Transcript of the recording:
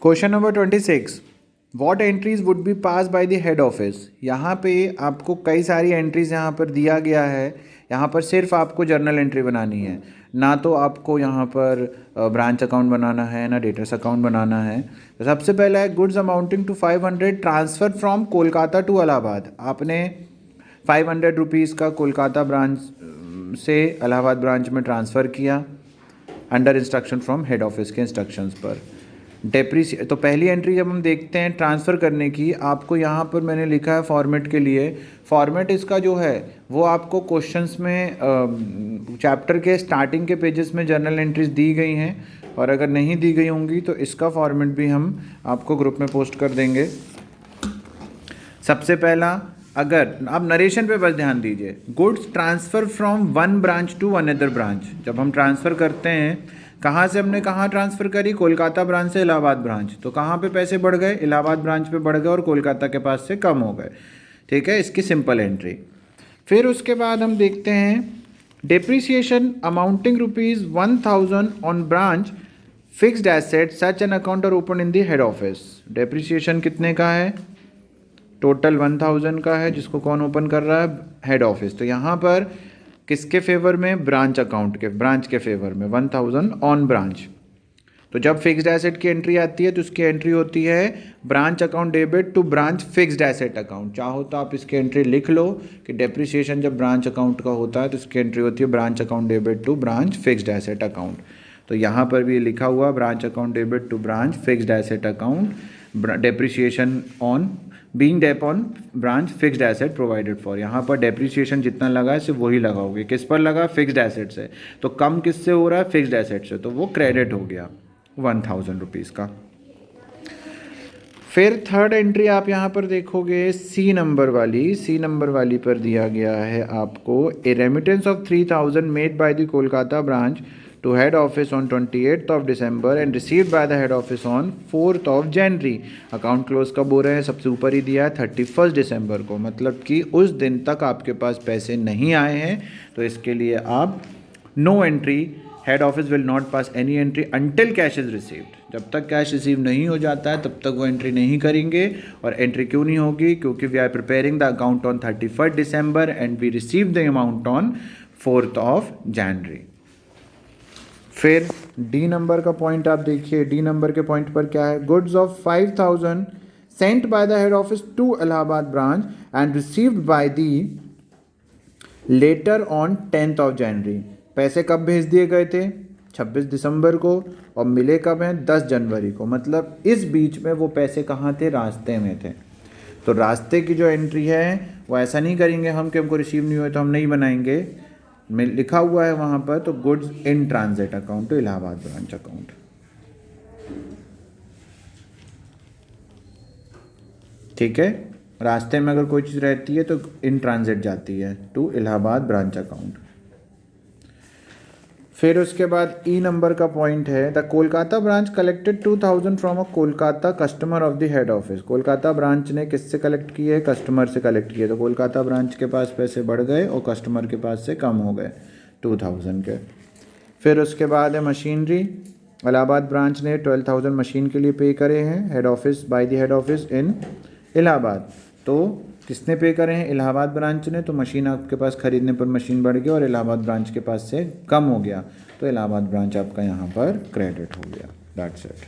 Question number 26, what entries would be pass bye the head office. यहाँ पे आपको कई सारी एंट्रीज यहाँ पर दिया गया है। यहाँ पर सिर्फ आपको जर्नल एंट्री बनानी है, ना तो आपको यहाँ पर ब्रांच अकाउंट बनाना है, ना डेटर्स अकाउंट बनाना है। तो सबसे पहला है goods amounting to 500 transfer from Kolkata to Allahabad. आपने 500 रुपीज़ का कोलकाता ब्रांच से इलाहाबाद ब्रांच में ट्रांसफ़र किया under instruction from head office के इंस्ट्रक्शंस पर। तो पहली एंट्री जब हम देखते हैं ट्रांसफ़र करने की, आपको यहाँ पर मैंने लिखा है फॉर्मेट के लिए। फॉर्मेट इसका जो है वो आपको क्वेश्चंस में चैप्टर के स्टार्टिंग के पेजेस में जर्नल एंट्रीज दी गई हैं, और अगर नहीं दी गई होंगी तो इसका फॉर्मेट भी हम आपको ग्रुप में पोस्ट कर देंगे। सबसे पहला, अगर आप नरेशन पे बस ध्यान दीजिए, goods transfer from one branch to another branch. जब हम ट्रांसफ़र करते हैं, कहाँ से हमने कहाँ ट्रांसफ़र करी, कोलकाता ब्रांच से इलाहाबाद ब्रांच, तो कहाँ पे पैसे बढ़ गए, इलाहाबाद ब्रांच पे बढ़ गए और कोलकाता के पास से कम हो गए। ठीक है, इसकी सिंपल एंट्री। फिर उसके बाद हम देखते हैं depreciation amounting ₹1000 on branch fixed asset such an account और open in the head office. Depreciation कितने का है, टोटल 1000 का है, जिसको कौन ओपन कर रहा है, हेड ऑफिस। तो यहाँ पर किसके फेवर में, ब्रांच अकाउंट के, ब्रांच के फेवर में 1000 ऑन ब्रांच। तो जब फिक्स्ड एसेट की एंट्री आती है तो उसकी एंट्री होती है branch account debit to branch fixed asset account. चाहो तो आप इसकी एंट्री लिख लो कि डेप्रिसिएशन जब ब्रांच अकाउंट का होता है तो इसकी एंट्री होती है branch account debit to branch fixed asset account. तो यहाँ पर भी लिखा हुआ branch account debit to branch fixed asset account, depreciation on being dep on branch fixed asset provided for. यहाँ पर डेप्रिसिएशन जितना लगा है सिर्फ वही लगाओगे। किस पर लगा, फिक्स्ड एसेट से, तो कम किससे हो रहा है, फिक्स्ड एसेट से, तो वो क्रेडिट हो गया 1000 रुपीज़ का। फिर थर्ड एंट्री आप यहाँ पर देखोगे सी नंबर वाली पर दिया गया है आपको a remittance of 3000 made by the Kolkata branch to head office on 28th of December and received by the head office on 4th of January। Account close कब हो रहे हैं, सबसे ऊपर ही दिया है 31 दिसंबर को, मतलब कि उस दिन तक आपके पास पैसे नहीं आए हैं। तो इसके लिए आप no entry, head office will not pass any entry until cash is received. जब तक कैश रिसीव नहीं हो जाता है तब तक वो एंट्री नहीं करेंगे। और एंट्री क्यों नहीं होगी, क्योंकि we are preparing the account on 31 December and we receive the amount on 4th of January। फिर डी नंबर का पॉइंट आप देखिए, डी नंबर के पॉइंट पर क्या है, goods of 5000 sent by the head office to Allahabad branch and received by the letter on 10th of January। पैसे कब भेज दिए गए थे, 26 दिसंबर को, और मिले कब हैं, 10 जनवरी को। मतलब इस बीच में वो पैसे कहाँ थे, रास्ते में थे। तो रास्ते की जो एंट्री है वो ऐसा नहीं करेंगे हम कि हमको रिसीव नहीं हुए तो हम नहीं बनाएंगे, में लिखा हुआ है वहाँ पर, तो goods in transit account to Allahabad branch account. ठीक है, रास्ते में अगर कोई चीज़ रहती है तो इन ट्रांजिट जाती है टू इलाहाबाद ब्रांच अकाउंट। फिर उसके बाद ई नंबर का पॉइंट है the Kolkata branch collected 2000 from a Kolkata customer of the head office. Kolkata branch ने किससे कलेक्ट किए, कस्टमर से कलेक्ट किए। तो कोलकाता ब्रांच के पास पैसे बढ़ गए और कस्टमर के पास से कम हो गए 2000 के। फिर उसके बाद है मशीनरी, इलाहाबाद ब्रांच ने 12,000 मशीन के लिए पे करे हैं head office by the head office in Allahabad. तो किसने पे करे हैं, इलाहाबाद ब्रांच ने। तो मशीन आपके पास खरीदने पर मशीन बढ़ गया और इलाहाबाद ब्रांच के पास से कम हो गया, तो इलाहाबाद ब्रांच आपका यहाँ पर क्रेडिट हो गया। That's it.